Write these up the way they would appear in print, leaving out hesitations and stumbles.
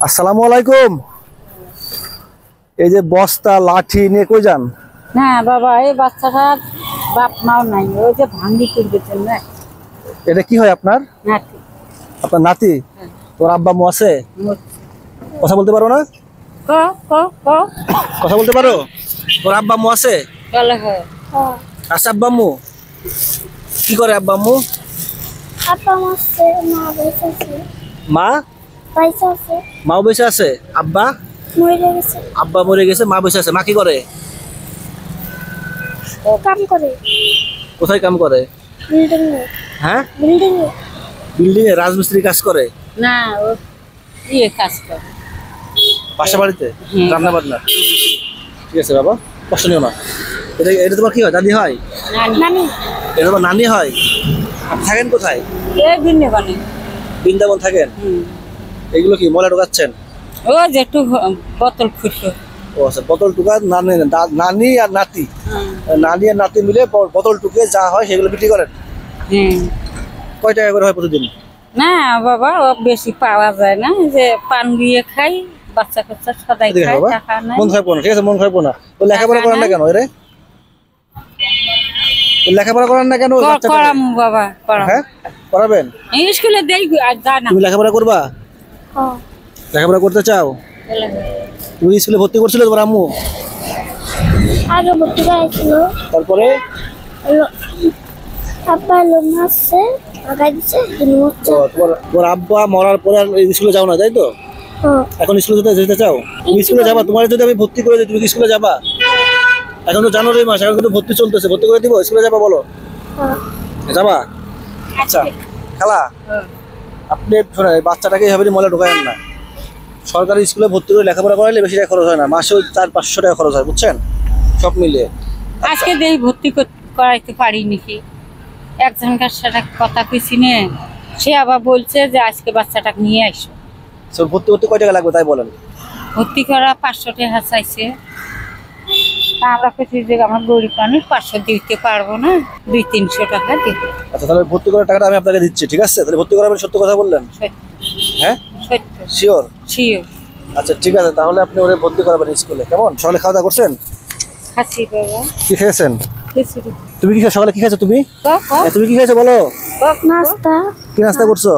আসসালামু আলাইকুম। এই যে বস্তা লাঠি নিয়ে কই যান? না বাবা, এই বাচ্চাটার বাপ মাও নাই, ওই যে ভাঙ্গি করবেছেন না। এটা কি হয় আপনার? নাতি। আপনার নাতি? তোর আব্বা মু আছে? কথা বলতে পারো না? ক ক ক কথা বলতে পারো? তোর আব্বা মু আছে? বলে হয়। আচ্ছা, আব্বা মু কি করে? আব্বা মু আব্বা আছে, মা বেঁচে আছে। মা পয়সা আছে, মাও বেঁচে আছে। আব্বা মরে গেছে। আব্বা মরে গেছে, মা বেঁচে আছে। মা কি করে? কাম করে কোথায় কাম করে? বিল্ডিং এ। হ্যাঁ, বিল্ডিং এ। বিল্ডিং এ রাজমিস্ত্রি কাজ করে। না, ও ইয়ে কাজ করে পাশা বাড়িতে রান্না বান্না। ঠিক আছে বাবা, কষ্ট নিও না। এটা তোমার কি হয়? দাদি হয়? নানি। এটা তোমার নানি হয়? আর থাকেন কোথায়? এই বৃন্দাবনে। বৃন্দাবন থাকেন? এগুলো কি ময়লা ঢোকাচ্ছেন? ও যে একটু বোতল ফুটলো। ও আচ্ছা, বোতল টুকা নানি আর নাতি, নানি আর নাতি মিলে বোতল টুকে যা হয় সেগুলো বিক্রি করেন। কয় টাকা করে হয় প্রতিদিন? না বাবা, ও বেশি পাওয়া যায় না, যে পান দিয়ে খাই, বাচ্চা কাচ্চা সদাই খায়, টাকা নাই। মন খারাপ না, ঠিক আছে, মন খারাপ না। তো লেখাপড়া করেন না কেন? এরে লেখাপড়া করেন না কেন? করামু বাবা, হ্যাঁ করাবেন। স্কুলে দেই আর যায় না। তুমি লেখাপড়া করবা? লেখাপড়া করতে চাও? তুমি স্কুলে ভর্তি করছিলে তোমার আম্মু? আগে ভর্তি করেছিল, তারপরে আব্বা লোন আসছে টাকা দিচ্ছে। তোমার আব্বা মরার পরে আর স্কুলে যাও না, তাই তো? এখন স্কুলে যেতে চাও? তুমি স্কুলে যাবা? তোমার যদি আমি ভর্তি করে দিই, তুমি কি স্কুলে যাবা? এখন তো জানুয়ারি মাস, এখন কিন্তু ভর্তি চলতেছে, ভর্তি করে দিব। স্কুলে যাবা? বলো যাবা? আচ্ছা খালা, আপনি শোনেন, বাচ্চাটাকে এইভাবে ময়লা ঢোকায়েন না। সরকারি স্কুলে ভর্তি করে লেখাপড়া করাইলে বেশি টাকা খরচ হয় না, মাসে 400-500 টাকা খরচ হয়, বুঝছেন, সব মিলিয়ে। আজকে দেই ভর্তি করাইতে পারি নাকি, একজনকার সাথে কথা কইছি নে, সে আবার বলছে যে আজকে বাচ্চাটাকে নিয়ে আসো। ভর্তি করতে কয় টাকা লাগবে তাই বলেন? ভর্তি করা 500 টাকা চাইছে। আমরা কইছি যে আমার গরিব মানুষ, 500 দিতে পারবো না, 200-300 টাকা দিতে। আচ্ছা, তাহলে ভর্তি করার টাকাটা আমি আপনাকে দিচ্ছি, ঠিক আছে? তাহলে ভর্তি করাবেন, সত্য কথা বললেন? হ্যাঁ সত্য। শিওর? শিওর। আচ্ছা ঠিক আছে, তাহলে আপনি ওরে ভর্তি করাবেন স্কুলে। কেমন? সকালে খাওয়া দাওয়া করছেন? খাসি বাবা। কি খেয়েছেন? খিচুড়ি। তুমি কি সকালে কি খেয়েছো? তুমি ক তুমি কি খেয়েছো বলো? নাস্তা। কি নাস্তা করছো?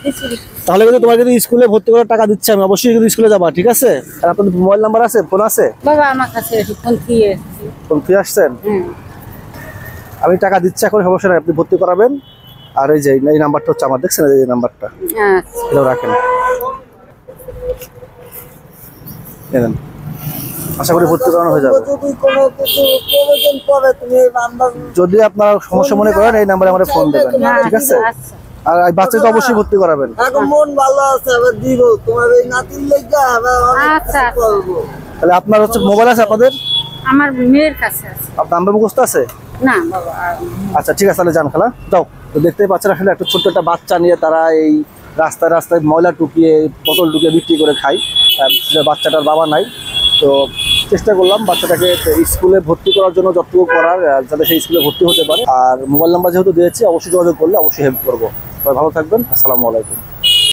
খিচুড়ি। তাহলে কিন্তু তোমার যদি স্কুলে ভর্তি করার টাকা দিচ্ছে আমি, অবশ্যই কিন্তু স্কুলে যাবা, ঠিক আছে? আর আপনাদের মোবাইল নাম্বার আছে, ফোন আছে? বাবা আমার কাছে ফোন দিয়ে এসেছি। ফোন ফ্রি আসছেন? আমি টাকা দিচ্ছি এখন, সমস্যা নাই, আপনি ভর্তি করাবেন। আর এই যে এই নাম্বারটা হচ্ছে আমার, দেখছেন এই নাম্বারটা, আচ্ছা এটাও রাখেন। নেন, আশা করি ভর্তি করানো হয়ে যাবে। যদি আপনার সমস্যা মনে করেন এই নাম্বারে আমাদের ফোন দেবেন, ঠিক আছে? আর বাচ্চাকে অবশ্যই ভর্তি করাবেন। এখন মন ভালো আছে, আবার দিব তোমার এই নাতির লেগে আচ্ছা করবো। তাহলে আপনার হচ্ছে মোবাইল আছে আপনাদের? আমার মেয়ের কাছে আছে। আপনার নাম্বার মুখস্থ আছে? না বাবা। আচ্ছা ঠিক আছে, তাহলে যান খালা, যাও। তো দেখতেই পাচ্ছেন আসলে একটা ছোট্ট একটা বাচ্চা নিয়ে তারা এই রাস্তায় রাস্তায় ময়লা টুকিয়ে, বোতল টুকিয়ে বিক্রি করে খায়। বাচ্চাটার বাবা নাই, তো চেষ্টা করলাম বাচ্চাটাকে স্কুলে ভর্তি করার জন্য, যতটুকু করার, যাতে সেই স্কুলে ভর্তি হতে পারে। আর মোবাইল নাম্বার যেহেতু দিয়েছি, অবশ্যই যোগাযোগ করলে অবশ্যই হেল্প করবো। সবাই ভালো থাকবেন, আসসালামু আলাইকুম।